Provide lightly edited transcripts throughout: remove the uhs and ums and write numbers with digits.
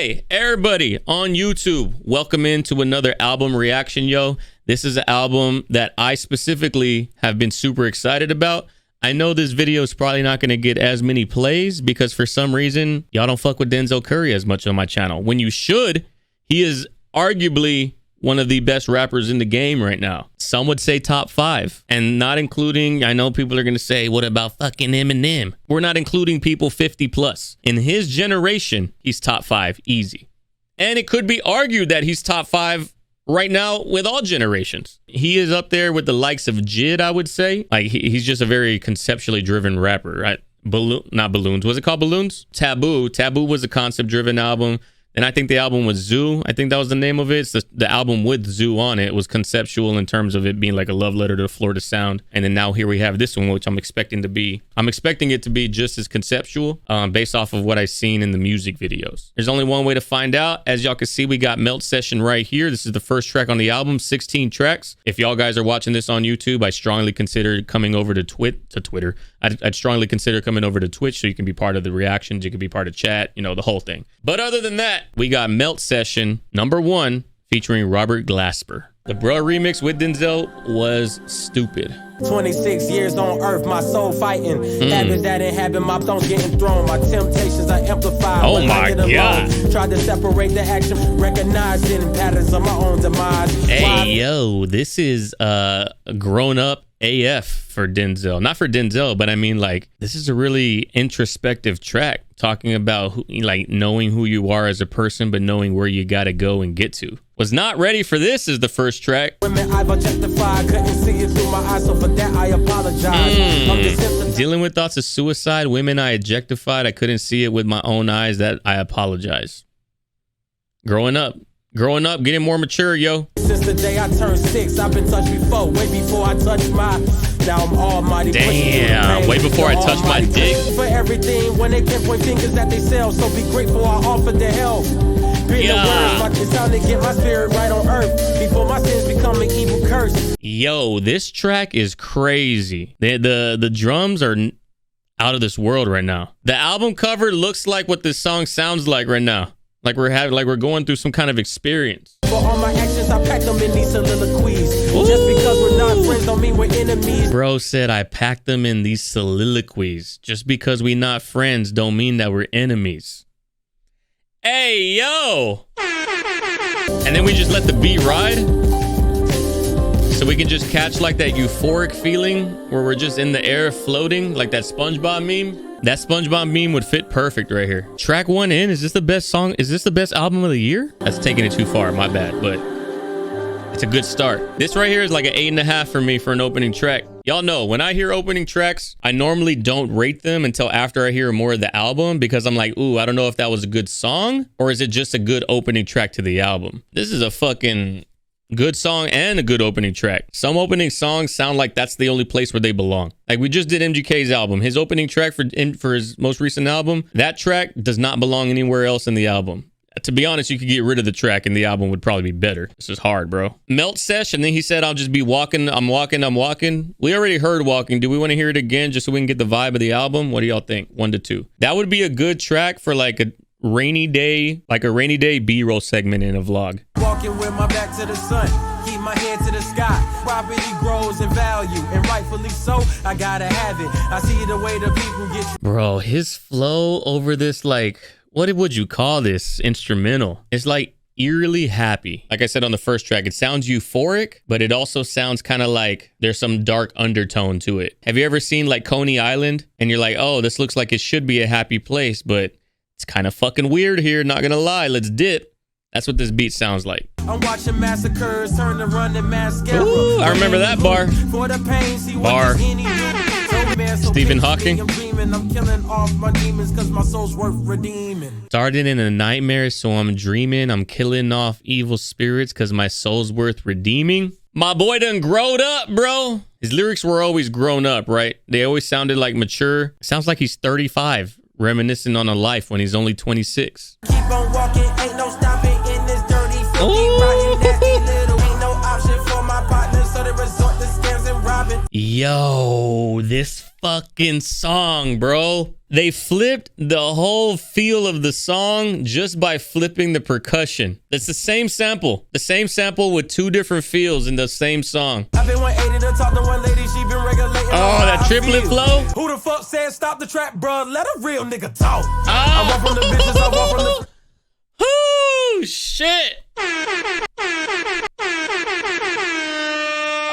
Hey, everybody on YouTube, welcome into another album reaction, yo. This is an album that I specifically have been super excited about. I know this video is probably not going to get as many plays because for some reason, y'all don't fuck with Denzel Curry as much on my channel. When you should, he is arguably one of the best rappers in the game right now. Some would say top 5, and not including, I know people are going to say, what about fucking Eminem? We're not including people 50 plus. In his generation, he's top 5 easy. And it could be argued that he's top 5 right now with all generations. He is up there with the likes of Jid, I would say. Like he's just a very conceptually driven rapper, right? Not Balloons. Was it called Balloons? Taboo. Taboo was a concept driven album. And I think the album was Zoo. I think that was the name of it. It's the album with Zoo on it. It was conceptual in terms of it being like a love letter to Florida sound. And then now here we have this one, which I'm expecting it to be just as conceptual based off of what I've seen in the music videos. There's only one way to find out. As y'all can see, we got Melt Session right here. This is the first track on the album, 16 tracks. If y'all guys are watching this on YouTube, I strongly consider coming over to Twitter. I'd strongly consider coming over to Twitch so you can be part of the reactions. You can be part of chat, you know, the whole thing. But other than that, we got Melt Session #1 featuring Robert Glasper. The Bruh remix with Denzel was stupid. 26 years on earth, my soul fighting. Habits that inhabit my thoughts getting thrown. My temptations are amplified. Oh my God. Tried to separate the action, recognizing patterns of my own demise. Hey, yo, this is grown up AF for Denzel. Not for Denzel, but I mean, like, this is a really introspective track talking about like knowing who you are as a person, but knowing where you got to go and get to. Was not ready for this as the first track. Women I've objectified, couldn't see it through my eyes, so for that I apologize. Dealing with thoughts of suicide, women I objectified, I couldn't see it with my own eyes, that I apologize. Growing up, getting more mature, yo. Since the day I turned 6, I've been touched before, way before I touched my. Now I'm almighty. Damn, way before I touched my dick. For everything, when they can point fingers at themselves, so be grateful I offered their help. It's time to get my spirit right on earth before my sins become an evil curse. Yo, this track is crazy. The drums are out of this world right now. The album cover looks like what this song sounds like right now. Like we're going through some kind of experience. For all my actions, I packed them in these soliloquies. Just because we're not friends don't mean we're enemies. Bro said I packed them in these soliloquies. Just because we not friends don't mean that we're enemies. Hey, yo. And then we just let the beat ride. So we can just catch like that euphoric feeling where we're just in the air floating like that SpongeBob meme. That SpongeBob meme would fit perfect right here. Track 1 in. Is this the best song? Is this the best album of the year? That's taking it too far. My bad, but it's a good start. This right here is like an 8.5 for me for an opening track. Y'all know when I hear opening tracks, I normally don't rate them until after I hear more of the album because I'm like, ooh, I don't know if that was a good song or is it just a good opening track to the album. This is a fucking good song and a good opening track. Some opening songs sound like that's the only place where they belong. Like we just did MGK's album. His opening track for his most recent album, that track does not belong anywhere else in the album. To be honest, you could get rid of the track and the album would probably be better. This is hard, bro. Melt Session. Then he said, I'll just be walking. I'm walking. We already heard Walking. Do we want to hear it again just so we can get the vibe of the album? What do y'all think? 1 to 2. That would be a good track for like a rainy day B-roll segment in a vlog. Walking with my back to the sun, keep my head to the sky. Property grows in value, and rightfully so. I gotta have it. I see the way the people get. Bro, his flow over this, like, what would you call this instrumental? It's like eerily happy. Like I said on the first track, it sounds euphoric, but it also sounds kind of like there's some dark undertone to it. Have you ever seen like Coney Island and you're like, oh, this looks like it should be a happy place, but it's kind of fucking weird here, not gonna lie. Let's dip. That's what this beat sounds like. I'm watching massacres turn to running mascara. Ooh, I remember that bar. For the pain, see bar. Stephen Hawking. I'm killing off my demons because my soul's worth redeeming. Started in a nightmare, so I'm dreaming. I'm killing off evil spirits because my soul's worth redeeming. My boy done growed up, bro. His lyrics were always grown up, right? They always sounded like mature. Sounds like he's 35. Reminiscing on a life when he's only 26. Keep on walking, ain't no stopping in this dirty 50 riding that little. Ain't no option for my partner, so they resort to scams and robbing. Yo, this fucking song, bro. They flipped the whole feel of the song just by flipping the percussion. It's the same sample. The same sample with two different feels in the same song. I've been 180 to talk to one lady, she been regulating. Oh, that triplet flow? Who the fuck said stop the track, bruh? Let a real nigga talk. I want from the bitches, I want from the... Oh, shit.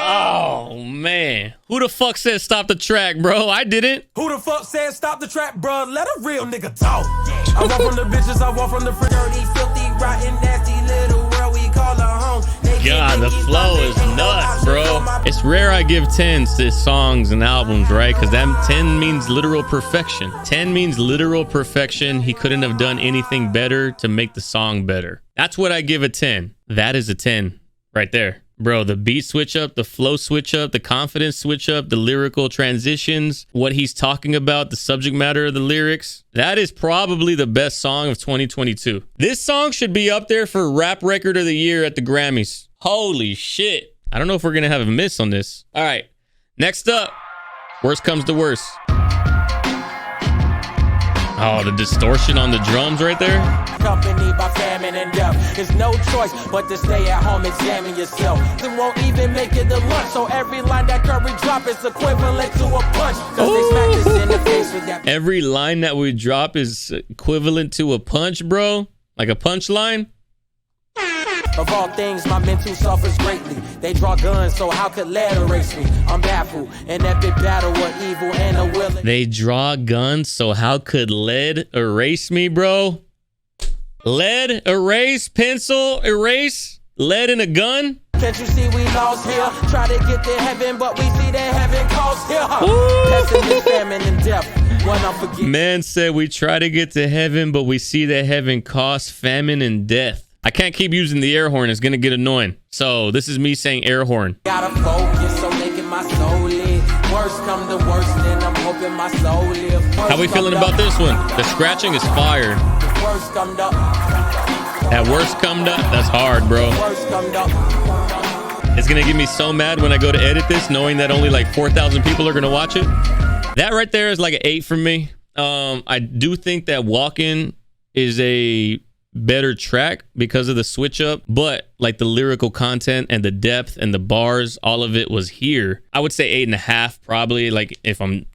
Oh, man. Who the fuck said stop the track, bro? I didn't. Who the fuck said stop the track, bruh? Let a real nigga talk. I want from the bitches, I want from the dirty, filthy, rotten, nasty little world we call her home. God, the flow is nuts, bro. It's rare I give 10s to songs and albums, right? Because that 10 means literal perfection. 10 means literal perfection. He couldn't have done anything better to make the song better. That's what I give a 10. That is a 10 right there. Bro, the beat switch up, the flow switch up, the confidence switch up, the lyrical transitions, what he's talking about, the subject matter of the lyrics. That is probably the best song of 2022. This song should be up there for Rap Record of the Year at the Grammys. Holy shit. I don't know if we're going to have a miss on this. All right. Next up, worst comes to worst. Oh, the distortion on the drums right there. Company by famine and death. There's no choice but to stay at home, examine yourself. They won't even make it to lunch, so every line that Curry drop is equivalent to a punch. Cause they smack us in the face with that. Every line that we drop is equivalent to a punch, bro. Like a punch line. Of all things, my mental suffers greatly. They draw guns, so how could lead erase me? I'm baffled, an epic battle of evil and a will. They draw guns, so how could lead erase me, bro? Lead, erase, pencil, erase, lead in a gun? Can't you see we lost here? Try to get to heaven, but we see that heaven costs here. Pessimist, famine, and death. What I'm forgetting. Man said we try to get to heaven, but we see that heaven costs famine and death. I can't keep using the air horn. It's going to get annoying. So this is me saying air horn. Gotta focus on making my soul live. Worst come to worst, then I'm hoping my soul live. How we feeling about this one? The scratching is fire. Worst come up. That worst come up. That's hard, bro. Worst come up. It's going to get me so mad when I go to edit this, knowing that only like 4,000 people are going to watch it. That right there is like an 8 for me. I do think that Walkin' is a better track because of the switch up, but like the lyrical content and the depth and the bars, all of it was here. I would say 8.5 probably, like if I'm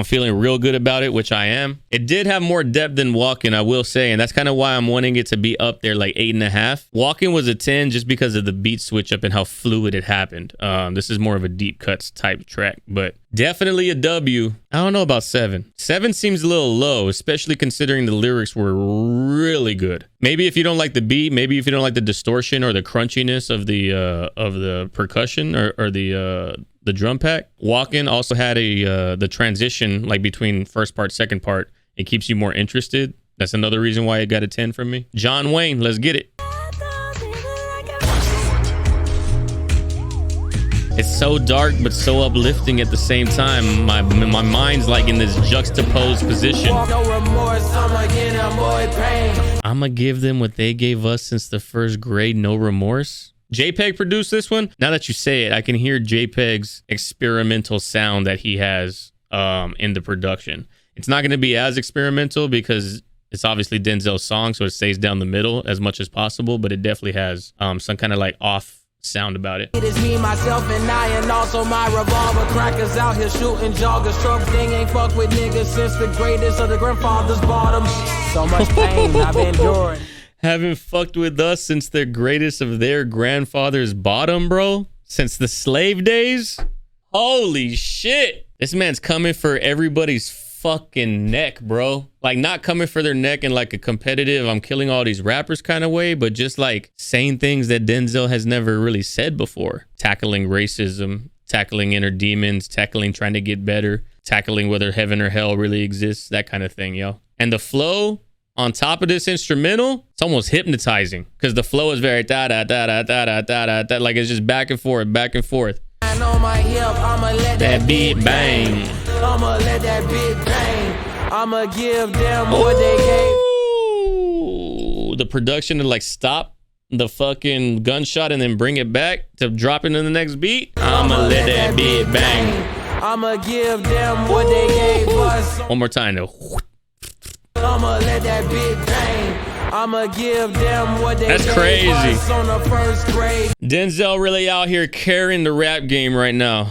feeling real good about it, which I am. It did have more depth than Walkin', I will say, and that's kind of why I'm wanting it to be up there like 8.5. Walkin' was a 10 just because of the beat switch up and how fluid it happened. This is more of a deep cuts type track, but definitely a W. I don't know about 7. 7 seems a little low, especially considering the lyrics were really good. Maybe if you don't like the beat, maybe if you don't like the distortion or the crunchiness of the percussion or the drum pack. Walkin' also had the transition like between first part, second part. It keeps you more interested. That's another reason why it got a 10 from me. John Wayne, let's get it. It's so dark but so uplifting at the same time. My mind's like in this juxtaposed position. No remorse, I'ma give them what they gave us since the first grade. No remorse. JPEG produced this one. Now that you say it, I can hear JPEG's experimental sound that he has in the production. It's not going to be as experimental because it's obviously Denzel's song, so it stays down the middle as much as possible, but it definitely has some kind of like off sound about it. It is me, myself, and I, and also my revolver. Crackers out here shooting joggers. Truck thing ain't fuck with niggas since the greatest of the grandfathers bought them. So much pain I've endured. Haven't fucked with us since the greatest of their grandfathers bottom, bro. Since the slave days. Holy shit. This man's coming for everybody's fucking neck, bro. Like not coming for their neck in like a competitive, I'm killing all these rappers kind of way, but just like saying things that Denzel has never really said before. Tackling racism, tackling inner demons, tackling trying to get better, tackling whether heaven or hell really exists, that kind of thing, yo. And the flow on top of this instrumental, it's almost hypnotizing because the flow is very da da da da da da da da, like it's just back and forth, back and forth. On my hip, I'ma let that beat bang. I'ma let that beat bang. I'ma give them what they gave. The production to like stop the fucking gunshot and then bring it back to drop into the next beat. I'ma let that beat bang. I'ma give them what they gave us. One more time though. I'ma let that beat bang. I'ma give them what they That's gave crazy. us on the first grade. Denzel really out here carrying the rap game right now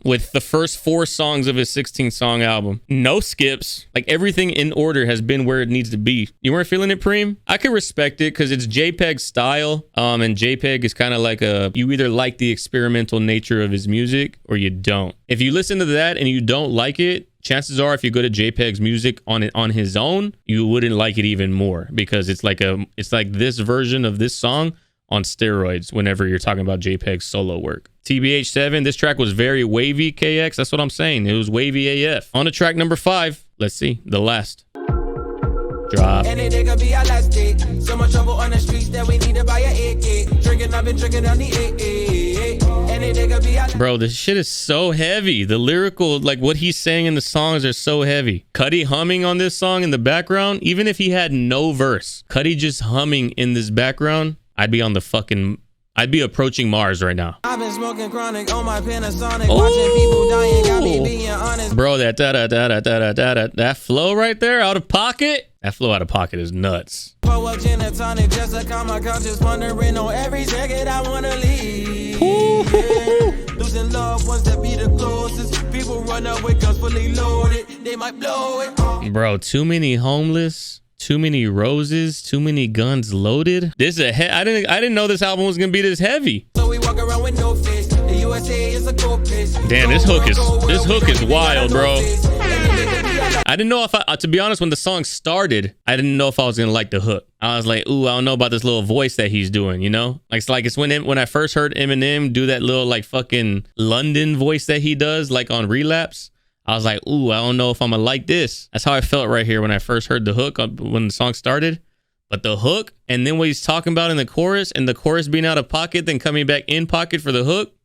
with the first 4 songs of his 16-song album. No skips. Like, everything in order has been where it needs to be. You weren't feeling it, Preem? I could respect it because it's JPEG style. And JPEG is kind of like you either like the experimental nature of his music or you don't. If you listen to that and you don't like it, chances are if you go to JPEG's music on his own, you wouldn't like it even more because it's like this version of this song on steroids whenever you're talking about JPEG's solo work. TBH7, this track was very wavy, KX. That's what I'm saying. It was wavy AF. On to track number 5. Let's see. The last. Drop. And they could be elastic. So much trouble on the streets that we need to buy a AK. Drinking, I've been drinking on the AA. And they could be Bro, this shit is so heavy. The lyrical, like what he's saying in the songs are so heavy. Cuddy humming on this song in the background, even if he had no verse. Cuddy just humming in this background, I'd be approaching Mars right now. I've been smoking chronic on my Panasonic, watching people dying, got me being honest. Bro, that flow right there, out of pocket. That flow out of pocket is nuts. Pour up gin and tonic just to calm my conscience, wondering on every second I wanna leave. Losing loved ones that be the closest. People run up with guns fully loaded, they might blow it. Bro, too many homeless. Too many roses, too many guns loaded. This is I didn't know this album was gonna be this heavy. So we walk around with no face. The USA is a cold place. Damn, this hook is wild, bro. I didn't know if to be honest, when the song started, I didn't know if I was gonna like the hook. I was like, ooh, I don't know about this little voice that he's doing, you know? It's when I first heard Eminem do that little like fucking London voice that he does, like on Relapse. I was like, ooh, I don't know if I'm gonna like this. That's how I felt right here when I first heard the hook when the song started. But the hook, and then what he's talking about in the chorus, and the chorus being out of pocket, then coming back in pocket for the hook,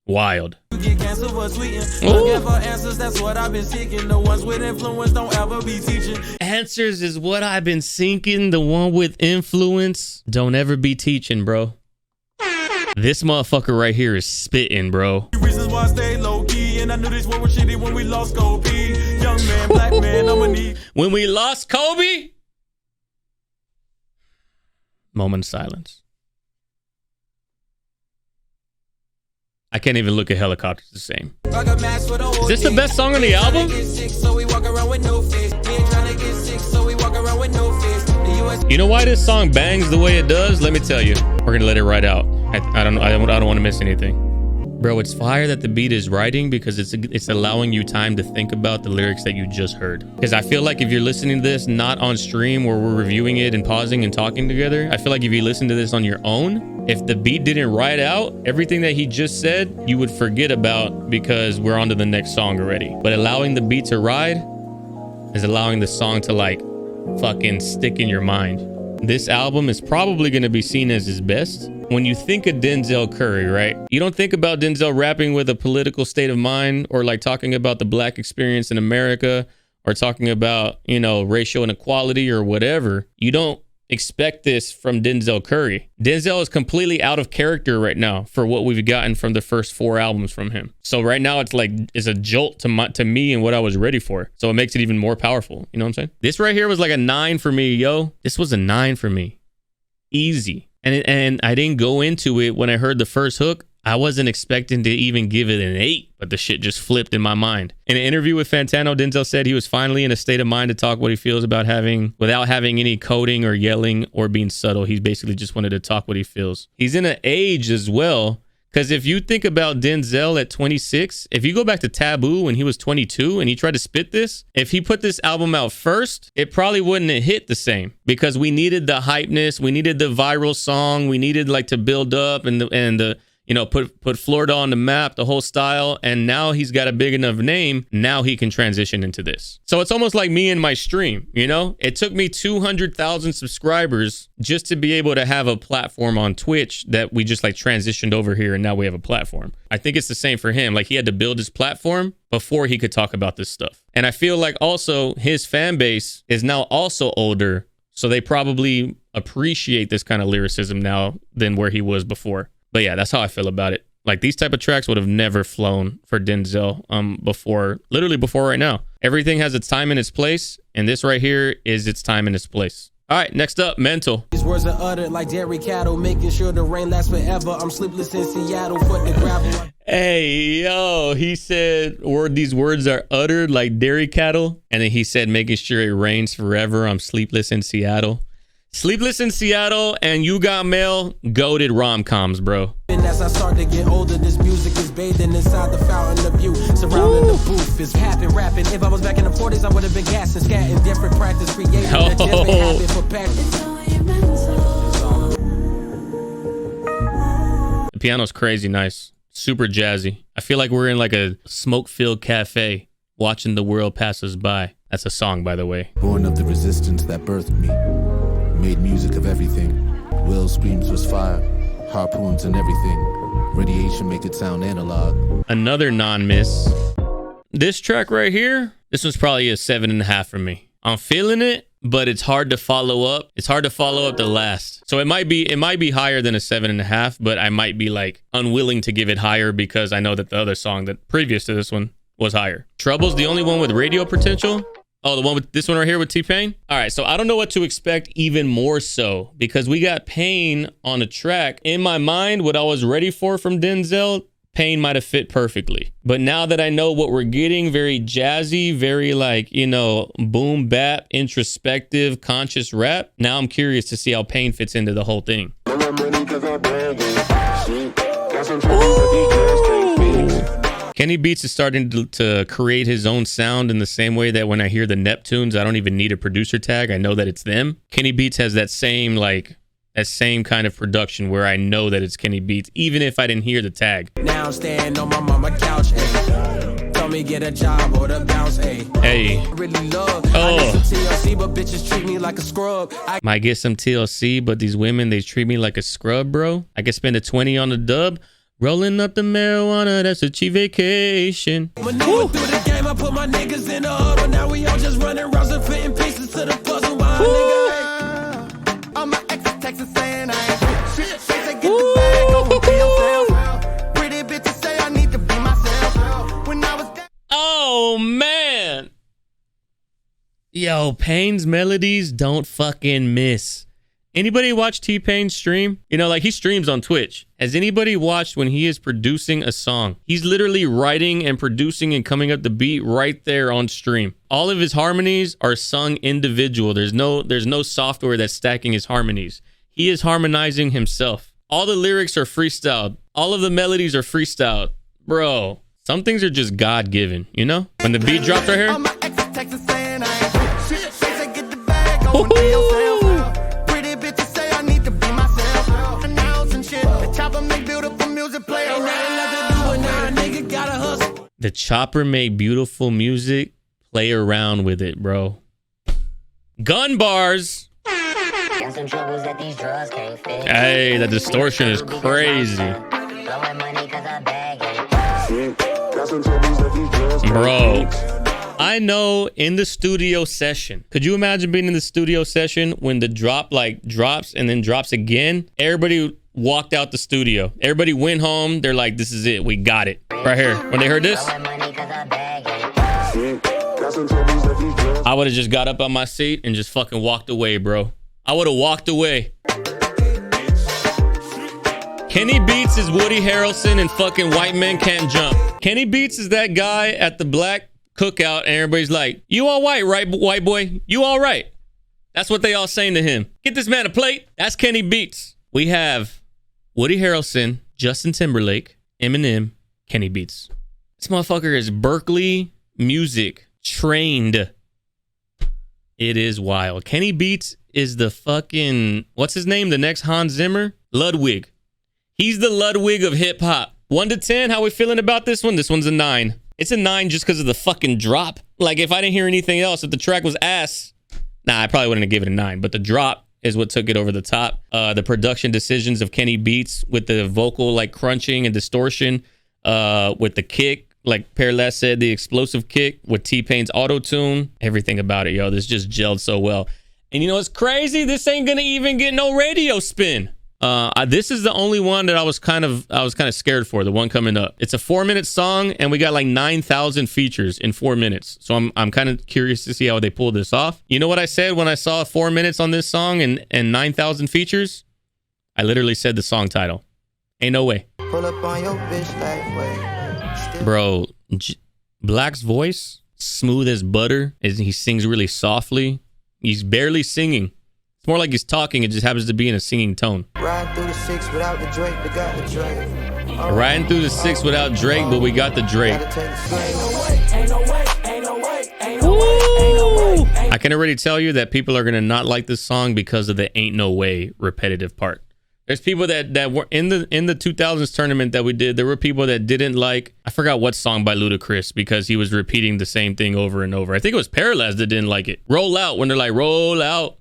wild. You get canceled for tweeting. Looking for answers, that's what I've been seeking. The ones with influence don't ever be teaching. Answers is what I've been seeking. The one with influence don't ever be teaching, bro. This motherfucker right here is spitting, bro. Reasons why I stay low key, and I knew this one was shitty when we lost Kobe. Young man, black man, I'm a need. When we lost Kobe? Moment of silence. I can't even look at Helicopters the same. Is this the best song on the album? You know why this song bangs the way it does? Let me tell you. We're gonna let it ride out. I don't want to miss anything. Bro, it's fire that the beat is writing because it's allowing you time to think about the lyrics that you just heard. Because I feel like if you're listening to this not on stream where we're reviewing it and pausing and talking together, I feel like if you listen to this on your own, if the beat didn't ride out, everything that he just said, you would forget about because we're on to the next song already. But allowing the beat to ride is allowing the song to like fucking stick in your mind. This album is probably going to be seen as his best. When you think of Denzel Curry, right? You don't think about Denzel rapping with a political state of mind or like talking about the black experience in America or talking about, you know, racial inequality or whatever. You don't expect this from Denzel Curry. Denzel is completely out of character right now for what we've gotten from the first 4 albums from him. So right now it's a jolt to me and what I was ready for. So it makes it even more powerful. You know what I'm saying? This right here was like a 9 for me, yo. This was a 9 for me. Easy. And I didn't go into it when I heard the first hook. I wasn't expecting to even give it an 8, but the shit just flipped in my mind. In an interview with Fantano, Denzel said he was finally in a state of mind to talk what he feels about without having any coding or yelling or being subtle. He basically just wanted to talk what he feels. He's in an age as well, because if you think about Denzel at 26, if you go back to Taboo when he was 22 and he tried to spit this, if he put this album out first, it probably wouldn't have hit the same because we needed the hypeness, we needed the viral song, we needed like to build up and the you know, put Florida on the map, the whole style. And now he's got a big enough name. Now he can transition into this. So it's almost like me and my stream, you know, it took me 200,000 subscribers just to be able to have a platform on Twitch that we just like transitioned over here. And now we have a platform. I think it's the same for him. Like he had to build his platform before he could talk about this stuff. And I feel like also his fan base is now also older. So they probably appreciate this kind of lyricism now than where he was before. But yeah, that's how I feel about it. Like, these type of tracks would have never flown for Denzel before, literally before right now. Everything has its time and its place, and this right here is its time and its place. All right, next up, Mental. These words are uttered like dairy cattle, making sure the rain lasts forever. I'm sleepless in Seattle, foot the gravel. Hey, yo, he said these words are uttered like dairy cattle. And then he said, making sure it rains forever. I'm sleepless in Seattle. Sleepless in Seattle and You Got Mail, goated rom-coms, bro. And as I start to get older, this music is bathing inside the fountain of youth. Surrounding the booth is rapping. If I was back in the 40s, I would have been gassing, scatting different practice, creating a different habit for passion. The piano's crazy nice, super jazzy. I feel like we're in like a smoke-filled cafe watching the world pass us by. That's a song, by the way. Born of the resistance that birthed me. Made music of everything. Will screams was fire. Harpoons and everything. Radiation make it sound analog. Another non-miss. This track right here, this one's probably a 7.5 for me. I'm feeling it, but it's hard to follow up. It's hard to follow up the last. So it might be higher than a 7.5, but I might be like unwilling to give it higher because I know that the other song that previous to this one was higher. Trouble's the only one with radio potential. Oh, the one with this one right here with T-Pain? All right, so I don't know what to expect even more so because we got Pain on the track. In my mind, what I was ready for from Denzel, Pain might have fit perfectly. But now that I know what we're getting, very jazzy, very like, you know, boom bap, introspective, conscious rap, now I'm curious to see how Pain fits into the whole thing. Kenny Beats is starting to create his own sound in the same way that when I hear the Neptunes, I don't even need a producer tag. I know that it's them. Kenny Beats has that same kind of production where I know that it's Kenny Beats, even if I didn't hear the tag. Now I'm staying on my mama couch, tell me get a job or the bounce, Hey. I really love. I get some TLC, but bitches treat me like a scrub. Might get some TLC, but these women, they treat me like a scrub, bro. I could spend a 20 on the dub. Rolling up the marijuana, that's a cheap vacation. Maneuver through the game, I put my niggas in the hub, but now we all just running rounds and fitting pieces to the puzzle. Why, nigga? All my exes texting saying I ain't shit. Say get the bag, go and be yourself. Pretty bitches say I need to be myself. When I was down. Oh, man. Yo, Pain's melodies don't fucking miss. Anybody watch T-Pain stream? You know, like he streams on Twitch. Has anybody watched when he is producing a song? He's literally writing and producing and coming up the beat right there on stream. All of his harmonies are sung individual. There's no software that's stacking his harmonies. He is harmonizing himself. All the lyrics are freestyled. All of the melodies are freestyled. Bro, some things are just God-given, you know? When the beat drops right here. The chopper make beautiful music. Play around with it, bro. Gun bars. Hey, the distortion is crazy. Bro, I know in the studio session, could you imagine being in the studio session when the drop like drops and then drops again? Everybody walked out the studio. Everybody went home. They're like, this is it. We got it. Right here. When they heard this, I would have just got up on my seat and just fucking walked away, bro. I would have walked away. Kenny Beats is Woody Harrelson and fucking White Men Can't Jump. Kenny Beats is that guy at the black cookout and everybody's like, you all right, white boy? You all right? That's what they all saying to him. Get this man a plate. That's Kenny Beats. We have Woody Harrelson, Justin Timberlake, Eminem, Kenny Beats. This motherfucker is Berkeley music trained. It is wild. Kenny Beats is the fucking, what's his name? The next Hans Zimmer? Ludwig. He's the Ludwig of hip hop. 1 to 10, how we feeling about this one? This one's a 9. It's a 9 just because of the fucking drop. Like if I didn't hear anything else, if the track was ass, nah, I probably wouldn't have given it a 9. But the drop is what took it over the top. The production decisions of Kenny Beats with the vocal like crunching and distortion, with the kick, like Perles said, the explosive kick with T-Pain's auto-tune, everything about it, yo. This just gelled so well. And you know what's crazy? This ain't gonna even get no radio spin. This is the only one that I was kind of scared for, the one coming up. It's a 4-minute song and we got like 9,000 features in 4 minutes. So I'm kind of curious to see how they pull this off. You know what I said when I saw 4 minutes on this song and 9,000 features? I literally said the song title. Ain't no way. Pull up on your bitch like way. Bro, Black's voice, smooth as butter. He sings really softly. He's barely singing. It's more like he's talking. It just happens to be in a singing tone. Riding through the 6 without the Drake, but got the Drake. Riding through the 6 without Drake, but we got the Drake. Woo! I can already tell you that people are gonna not like this song because of the "ain't no way" repetitive part. There's people that were in the 2000s tournament that we did. There were people that didn't like, I forgot what song by Ludacris, because he was repeating the same thing over and over. I think it was Paralyzed that didn't like it. Roll out, when they're like roll out,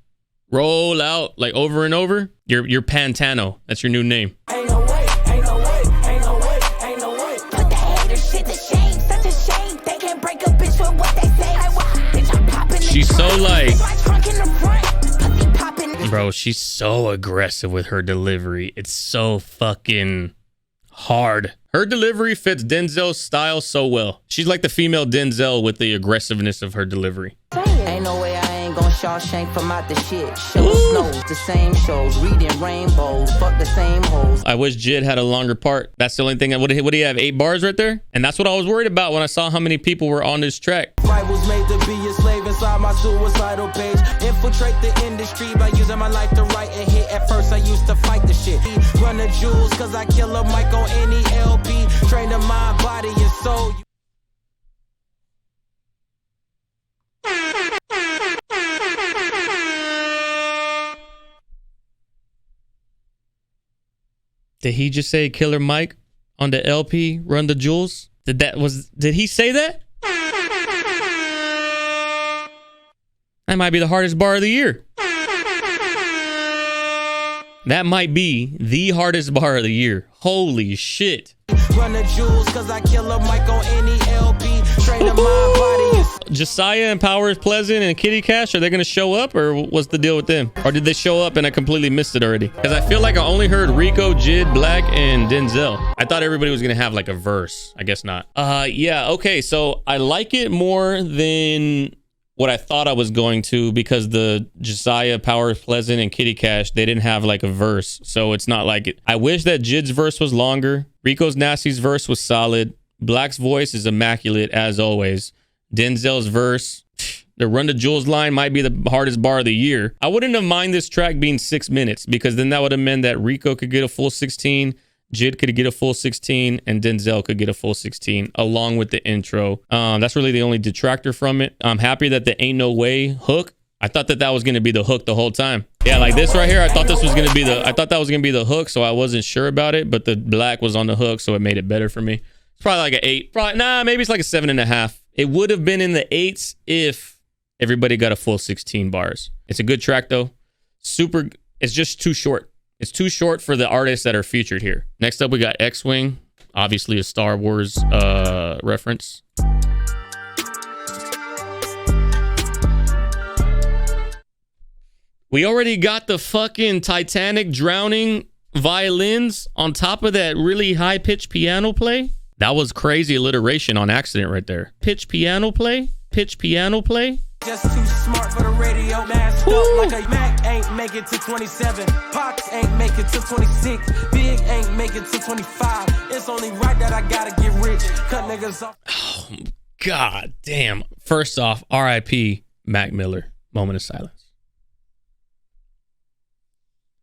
like over and over. You're Pantano. That's your new name. Ain't no way, ain't no way, ain't no way, ain't no way. Put the haters shit to shame, such a shame. They can't break a bitch with what they say. Bitch, I'm popping. She's so like, Trunk in the front, pussy popping. bro, she's so aggressive with her delivery. It's so fucking hard. Her delivery fits Denzel's style so well. She's like the female Denzel with the aggressiveness of her delivery. Ain't no way I ain't gonna Shawshank from out the shit. Shows snows, the same shows, reading rainbows, fuck the same hoes. I wish Jid had a longer part. That's the only thing. What do you have? 8 bars right there? And that's what I was worried about when I saw how many people were on this track. I was made to be a slave inside my suicidal page. Infiltrate the industry by using my life to write a hit. At first I used to fight the shit. Run the jewels cause I kill a mic on any LP. Train the mind, body, and soul. Did he just say Killer Mike on the LP, Run the Jewels? Did he say that? That might be the hardest bar of the year. That might be the hardest bar of the year. Holy shit. Run the jewels cause I kill a mic on any LP. Train the mind, body, and soul. Josiah and Powers Pleasant and Kitty Cash, are they going to show up, or what's the deal with them? Or did they show up and I completely missed it already? Because I feel like I only heard Rico, Jid, Black, and Denzel. I thought everybody was going to have like a verse. I guess not. Yeah, okay. So I like it more than what I thought I was going to, because the Josiah, Powers Pleasant, and Kitty Cash, they didn't have like a verse. So it's not like it. I wish that Jid's verse was longer. Rico's Nasty's verse was solid. Black's voice is immaculate as always. Denzel's verse, the Run the Jewels line might be the hardest bar of the year. I wouldn't have mind this track being 6 minutes, because then that would have meant that Rico could get a full 16, Jid could get a full 16, and Denzel could get a full 16 along with the intro. That's really the only detractor from it. I'm happy that the Ain't No Way hook, I thought that was going to be the hook the whole time. Yeah, like this right here, I thought this was going to be I thought that was going to be the hook, so I wasn't sure about it, but the Black was on the hook, so it made it better for me. It's probably like an 8. Maybe it's like a 7.5. It would have been in the 8s if everybody got a full 16 bars. It's a good track though. It's just too short. It's too short for the artists that are featured here. Next up, we got X-Wing, obviously a Star Wars reference. We already got the fucking Titanic drowning violins on top of that really high-pitched piano play. That was crazy alliteration on accident right there. Pitch piano play. Pitch piano play. just too smart for the radio. Masked up like a Mac ain't make it to 27. Pox ain't make it to 26. Big ain't make it to 25. It's only right that I gotta get rich. Cut niggas off. Oh, God damn. First off, R.I.P. Mac Miller. Moment of silence.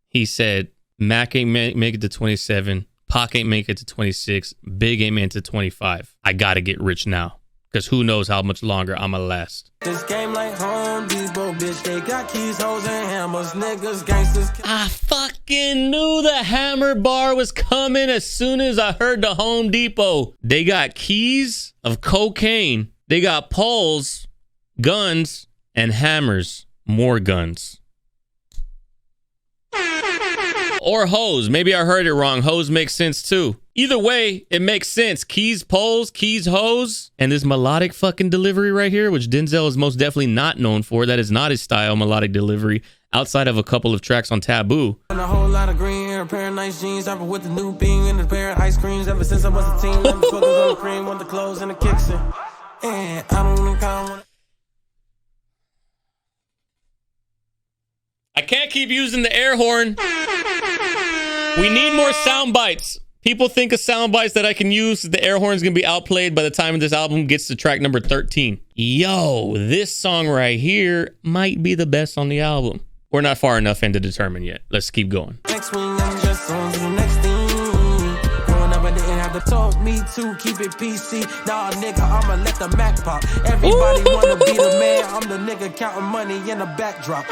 He said, Mac ain't make it to 27. Pac ain't make it to 26. Big ain't make it to 25. I gotta get rich now. Because who knows how much longer I'ma last. This game like Home Depot, bitch. They got keys, hoes, and hammers. Niggas, gangsters. I fucking knew the hammer bar was coming as soon as I heard the Home Depot. They got keys of cocaine. They got poles, guns, and hammers. More guns. Or hose. Maybe I heard it wrong. Hose makes sense too. Either way, it makes sense. Keys, poles, keys, hose. And this melodic fucking delivery right here, which Denzel is most definitely not known for. That is not his style, melodic delivery, outside of a couple of tracks on Taboo. And a whole lot of green, a pair of nice jeans, I've been with the new bean and a pair of ice creams ever since I was a teen. Let me focus on the cream, want the clothes and the kicks. And I don't really kind of I can't keep using the air horn. We need more sound bites. People think of sound bites that I can use. The air horn is going to be outplayed by the time this album gets to track number 13. Yo, this song right here might be the best on the album. We're not far enough in to determine yet. Let's keep going. next week, I'm just on to the next thing. Growing up, I didn't have to talk me to keep it PC. Nah, nigga, I'ma let the Mac pop. Everybody wanna be the man. I'm the nigga counting money in a backdrop.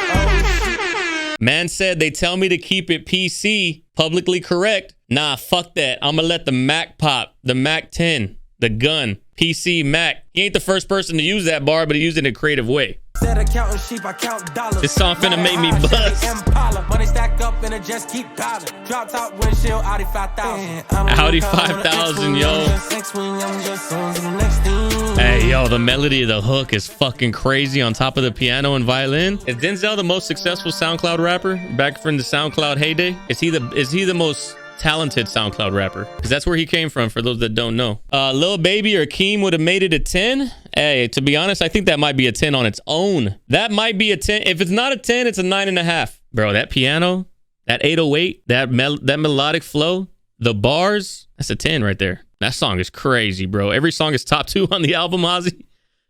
Man said they tell me to keep it PC, publicly correct. Nah, fuck that. I'ma let the Mac pop, the Mac 10, the gun, PC, Mac. He ain't the first person to use that bar, but he used it in a creative way. Instead of counting sheep, I count dollars. This song finna make me bust. Money stack up and it just keep piling. Drop top windshield, Audi 5000. Audi 5000, yo. Hey, yo, the melody of the hook is fucking crazy on top of the piano and violin. Is Denzel the most successful SoundCloud rapper back from the SoundCloud heyday? Is he the most talented SoundCloud rapper? Because that's where he came from, for those that don't know. Lil Baby or Keem would have made it a 10. Hey, to be honest, I think that might be a 10 on its own. That might be a 10. If it's not a 10, it's a 9.5. Bro, that piano, that 808, that melodic flow, the bars, that's a 10 right there. That song is crazy, bro. Every song is top 2 on the album, Ozzy.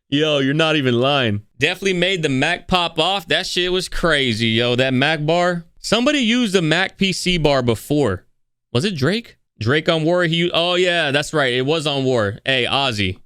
Yo, you're not even lying. Definitely made the Mac pop off. That shit was crazy, yo. That Mac bar. Somebody used a Mac PC bar before. Was it Drake? Drake on War? Oh, yeah, that's right. It was on War. Hey, Ozzy.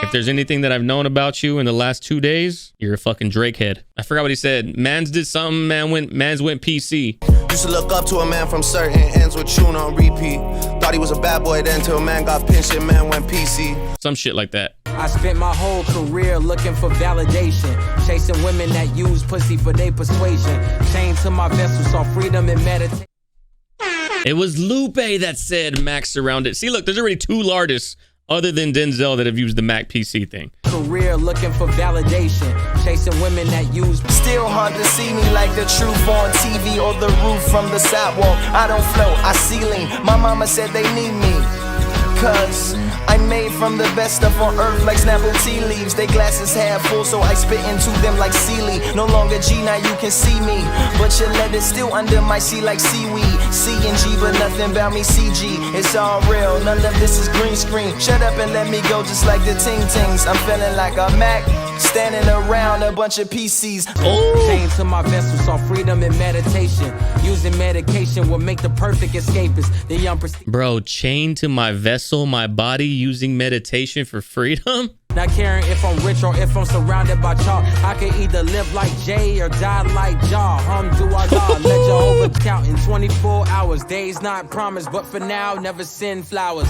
If there's anything that I've known about you in the last 2 days, you're a fucking Drake head. I forgot what he said. Mans did something, mans went PC. Used to look up to a man from certain ends with tune on repeat. Thought he was a bad boy then till man got pinched and man went PC. Some shit like that. I spent my whole career looking for validation, chasing women that use pussy for their persuasion. Chained to my vessel, saw freedom and meditation. It was Lupe that said Mac surrounded. See, look, there's already 2 artists other than Denzel that have used the Mac PC thing. Career looking for validation, chasing women that use. Still hard to see me like the truth on TV or the roof from the sidewalk. I don't float, I ceiling. My mama said they need me. Cause I'm made from the best stuff on earth like Snapple tea leaves. They glasses half full so I spit into them like Sealy. No longer G, now you can see me, but your letter's still under my sea like seaweed. C and G, but nothing about me CG. It's all real, none of this is green screen. Shut up and let me go just like the ting tings. I'm feeling like a Mac, standing around a bunch of PCs. Chained to my vessel, saw freedom and meditation. Using medication will make the perfect escapist. The young Bro, chained to my vessel, my body, using meditation for freedom. Not caring if I'm rich or if I'm surrounded by chalk. I can either live like Jay or die like Jah. Do Allah, let Jehovah count in 24 hours. Days not promised, but for now, never send flowers.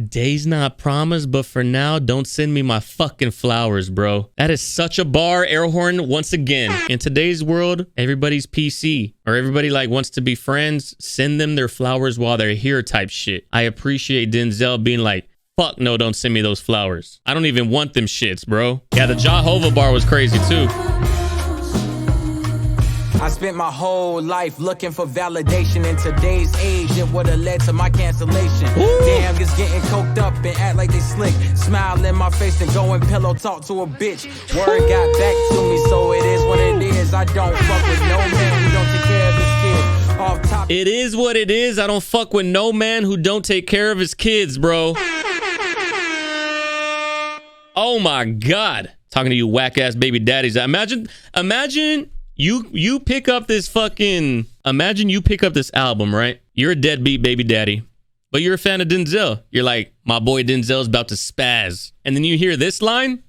Days not promised, but for now, don't send me my fucking flowers, bro. That is such a bar. Air horn once again. In today's world, everybody's PC or everybody like wants to be friends. Send them their flowers while they're here type shit. I appreciate Denzel being like, fuck no, don't send me those flowers. I don't even want them shits, bro. Yeah, the Jehovah bar was crazy too. I spent my whole life looking for validation. In today's age, it would have led to my cancellation. Damn, it's getting coked up and act like they slick. Smile in my face and go and pillow talk to a bitch. Word got back to me, so it is what it is. I don't fuck with no man who don't take care of his kids. Off top. It is what it is. I don't fuck with no man who don't take care of his kids, bro. Oh my God. Talking to you whack ass baby daddies. Imagine you pick up this fucking, imagine you pick up this album, right? You're a deadbeat baby daddy, but you're a fan of Denzel. You're like, my boy Denzel's about to spaz. And then you hear this line.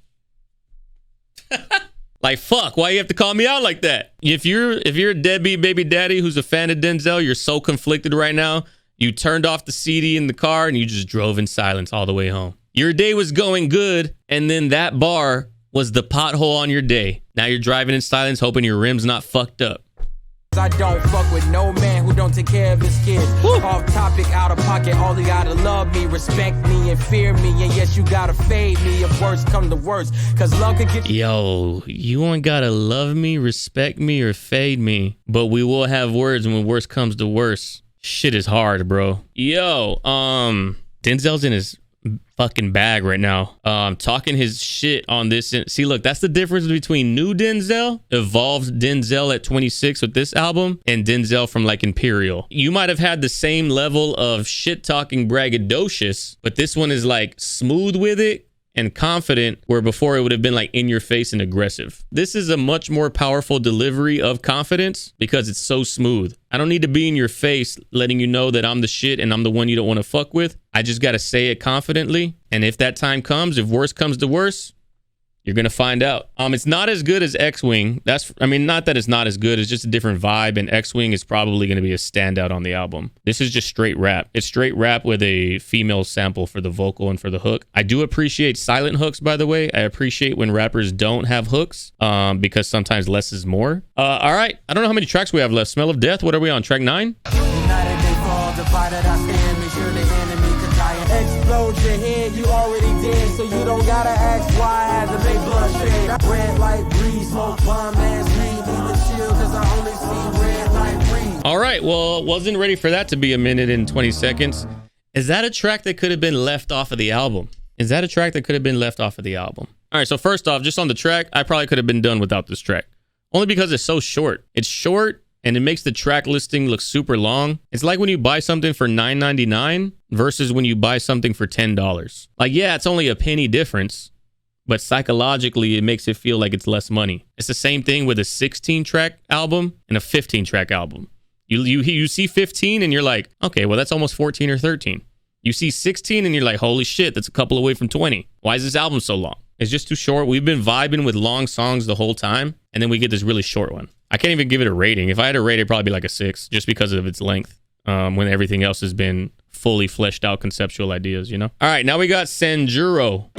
Like, fuck, why you have to call me out like that? If you're a deadbeat baby daddy who's a fan of Denzel, you're so conflicted right now. You turned off the CD in the car and you just drove in silence all the way home. Your day was going good, and then that bar was the pothole on your day. Now you're driving in silence, hoping your rim's not fucked up. I don't fuck with no man who don't take care of his kids. Off topic, out of pocket, all you gotta love me, respect me, and fear me. And yes, you gotta fade me if worse come to worse. Cause love could get... Yo, you ain't gotta love me, respect me, or fade me. But we will have words when worse comes to worse. Shit is hard, bro. Yo, Denzel's in his fucking bag right now, talking his shit on this. See, look, that's the difference between new Denzel, evolved Denzel at 26 with this album, and Denzel from like Imperial. You might have had the same level of shit talking braggadocious, but this one is like smooth with it and confident, where before it would have been like in your face and aggressive. This is a much more powerful delivery of confidence because it's so smooth. I don't need to be in your face letting you know that I'm the shit and I'm the one you don't want to fuck with. I just got to say it confidently. And if that time comes, if worse comes to worse, you're going to find out. It's not as good as X-Wing. Not that it's not as good. It's just a different vibe. And X-Wing is probably going to be a standout on the album. This is just straight rap. It's straight rap with a female sample for the vocal and for the hook. I do appreciate silent hooks, by the way. I appreciate when rappers don't have hooks, because sometimes less is more. All right. I don't know how many tracks we have left. Smell of Death. What are we on? Track 9? United they fall, divided I stand. Make sure the enemy can die and explode your head. You already dead, so you don't gotta ask why I had to make bloodshed. Red light breeze, smoke bomb ass weed. Need to chill, cause I only see red light breeze. All right. Well, wasn't ready for that to be a minute and 20 seconds. Is that a track that could have been left off of the album? Is that a track that could have been left off of the album? All right. So first off, just on the track, I probably could have been done without this track. Only because it's so short. It's short. And it makes the track listing look super long. It's like when you buy something for $9.99 versus when you buy something for $10. Like, yeah, it's only a penny difference, but psychologically, it makes it feel like it's less money. It's the same thing with a 16-track album and a 15-track album. You see 15 and you're like, okay, well, that's almost 14 or 13. You see 16 and you're like, holy shit, that's a couple away from 20. Why is this album so long? It's just too short. We've been vibing with long songs the whole time, and then we get this really short one. I can't even give it a rating. If I had a rate, it'd probably be like a 6 just because of its length, when everything else has been fully fleshed out conceptual ideas, you know? All right, now we got Sanjiro.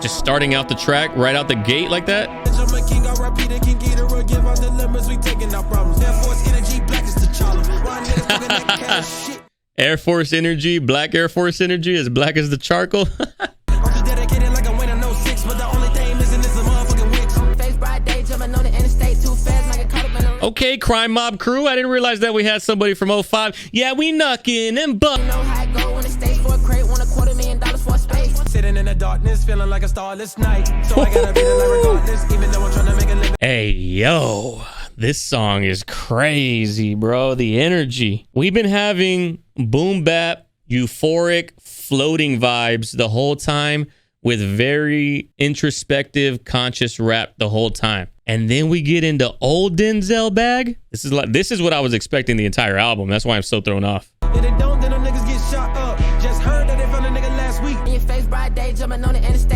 Just starting out the track right out the gate like that. Air Force energy, black Air Force energy, as black as the charcoal. Okay, Crime Mob Crew. I didn't realize that we had somebody from 05. Yeah, we knuckin' and buck. Sitting in the darkness, feeling like a starless night. So I gotta beat it like regardless, even though I'm trying to make a living. Hey, yo. This song is crazy, bro. The energy. We've been having boom bap, euphoric, floating vibes the whole time with very introspective, conscious rap the whole time. And then we get into old Denzel bag. This is what I was expecting the entire album. That's why I'm so thrown off. If they don't, then them niggas get shot up. Just heard that they found a nigga last week.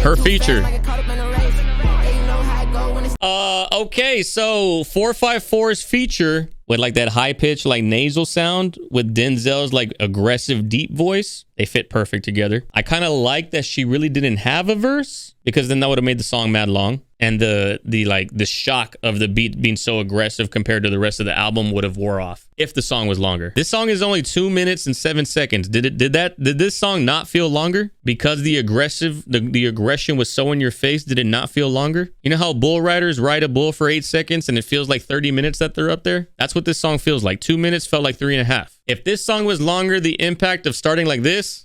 Her feature. Okay, so 454's feature with like that high pitch, like nasal sound with Denzel's like aggressive deep voice, they fit perfect together. I kind of like that she really didn't have a verse, because then that would have made the song mad long. And the shock of the beat being so aggressive compared to the rest of the album would have wore off if the song was longer. This song is only 2 minutes and 7 seconds. Did this song not feel longer because the aggression was so in your face? Did it not feel longer? You know how bull riders ride a bull for 8 seconds and it feels like 30 minutes that they're up there? That's what this song feels like. 2 minutes felt like 3.5. If this song was longer, the impact of starting like this,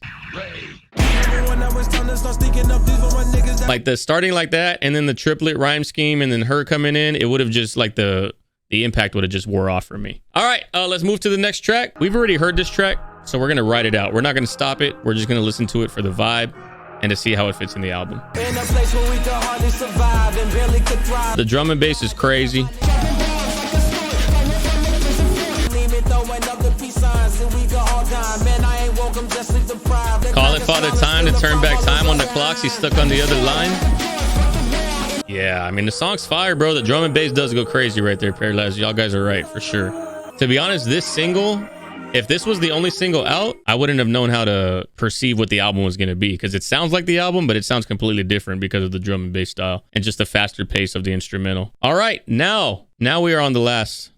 like the starting like that, and then the triplet rhyme scheme, and then her coming in, it would have just like the impact would have just wore off for me. All right, let's move to the next track. We've already heard this track, so we're gonna ride it out. We're not gonna stop it. We're just gonna listen to it for the vibe and to see how it fits in the album. The drum and bass is crazy. Calling Father Time to turn back time on the clocks. He's stuck on the other line. Yeah, I mean, the song's fire, bro. The drum and bass does go crazy right there, Paralyzed. Y'all guys are right, for sure. To be honest, this single If this was the only single out, I wouldn't have known how to perceive what the album was going to be, because it sounds like the album, but it sounds completely different because of the drum and bass style and just the faster pace of the instrumental. All right, now we are on the last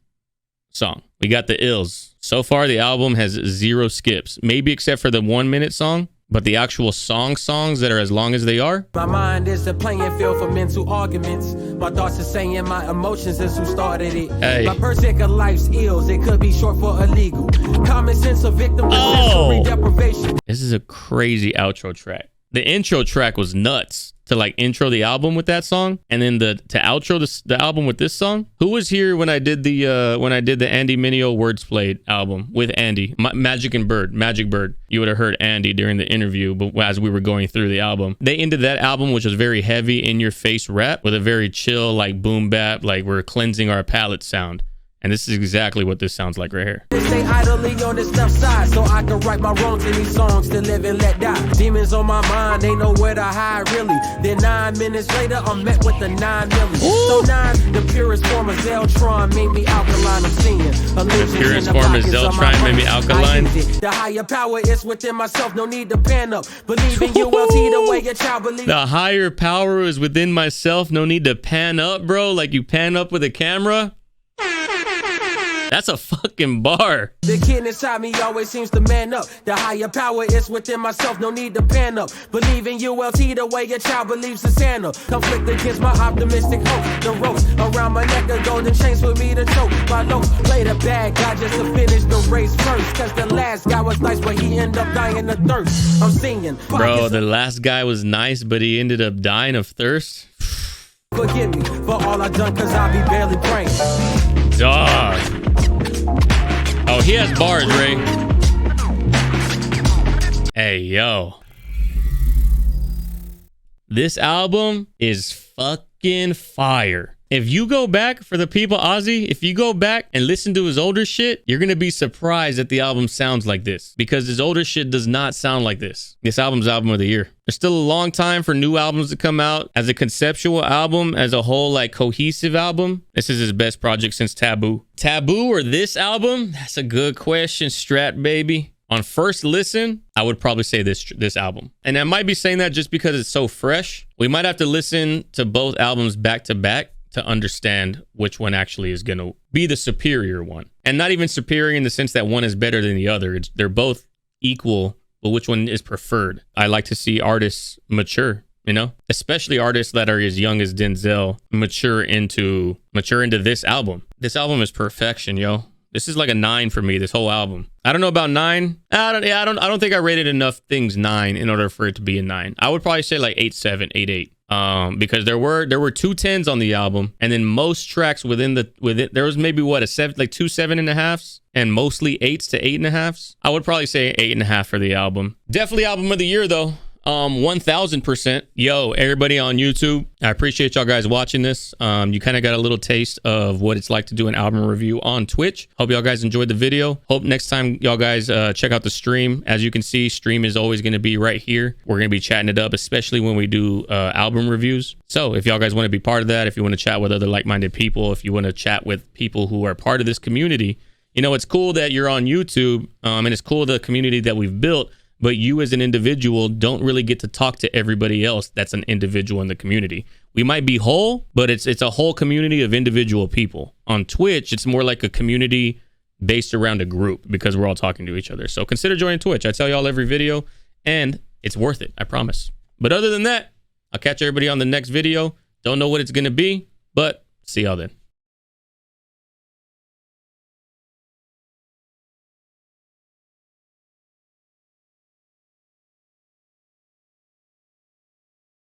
song. We got the Ills. So far, the album has 0 skips, maybe except for the 1 minute song. But the actual songs that are as long as they are. My mind is a playing field for mental arguments. My thoughts are saying my emotions is who started it. Hey. My pursuit of life's ills, it could be short for illegal. Common sense of victim sensory deprivation. This is a crazy outro track. The intro track was nuts to like intro the album with that song, and then to outro the album with this song. Who was here when I did the Andy Mineo Words Played album with Andy? Magic Bird. You would have heard Andy during the interview, but as we were going through the album, they ended that album, which was very heavy in your face rap, with a very chill like boom bap, like we're cleansing our palate sound. And this is exactly what this sounds like right here. They stay idly on this left side, so I can right my wrongs in these songs to live and let die. Demons on my mind, they know where to hide really. Then 9 minutes later, I'm met with the 9 million. So 9, the purest form of Zeltron made me alkaline. I'm seeing the purest form of Zeltron made me alkaline. The higher power is within myself, no need to pan up. Believe in ULT the way your child believes. The higher power is within myself, no need to pan up, bro. Like you pan up with a camera. That's a fucking bar. The kid inside me always seems to man up. The higher power is within myself, no need to pan up. Believe in ULT the way your child believes in Santa. Conflict against my optimistic hope. The ropes around my neck are golden chains for me to choke. My notes play the bad guy just to finish the race first. Cause the last guy was nice, but he ended up dying of thirst. I'm singing. Bro, the last guy was nice, but he ended up dying of thirst. Forgive me for all I done, cause I be barely praying. Dog. Oh, he has bars, Ray. Hey, yo. This album is fucking fire. If you go back, for the people, Ozzy, if you go back and listen to his older shit, you're going to be surprised that the album sounds like this, because his older shit does not sound like this. This album's album of the year. There's still a long time for new albums to come out. As a conceptual album, as a whole, like cohesive album, this is his best project since Taboo. Taboo or this album? That's a good question, Strat baby. On first listen, I would probably say this album. And I might be saying that just because it's so fresh. We might have to listen to both albums back to back to understand which one actually is going to be the superior one. And not even superior in the sense that one is better than the other. They're both equal, but which one is preferred? I like to see artists mature, you know, especially artists that are as young as Denzel mature into this album. This album is perfection, yo. This is like a 9 for me, this whole album. I don't know about 9. I don't think I rated enough things 9 in order for it to be a 9. I would probably say like 8.7, 8.8. Because there were 2 10s on the album, and then most tracks within it, there was maybe what, a 7, like 2 7.5s, and mostly 8s to 8.5s. I would probably say 8.5 for the album. Definitely album of the year though. 1000%. Yo, everybody on YouTube, I appreciate y'all guys watching this. You kind of got a little taste of what it's like to do an album review on Twitch. Hope y'all guys enjoyed the video. Hope next time y'all guys check out the stream. As you can see, stream is always going to be right here. We're going to be chatting it up, especially when we do album reviews. So if y'all guys want to be part of that, if you want to chat with other like-minded people, if you want to chat with people who are part of this community, you know, it's cool that you're on YouTube, and it's cool the community that we've built. But you as an individual don't really get to talk to everybody else that's an individual in the community. We might be whole, but it's a whole community of individual people. On Twitch, it's more like a community based around a group because we're all talking to each other. So consider joining Twitch. I tell y'all every video, and it's worth it, I promise. But other than that, I'll catch everybody on the next video. Don't know what it's going to be, but see y'all then.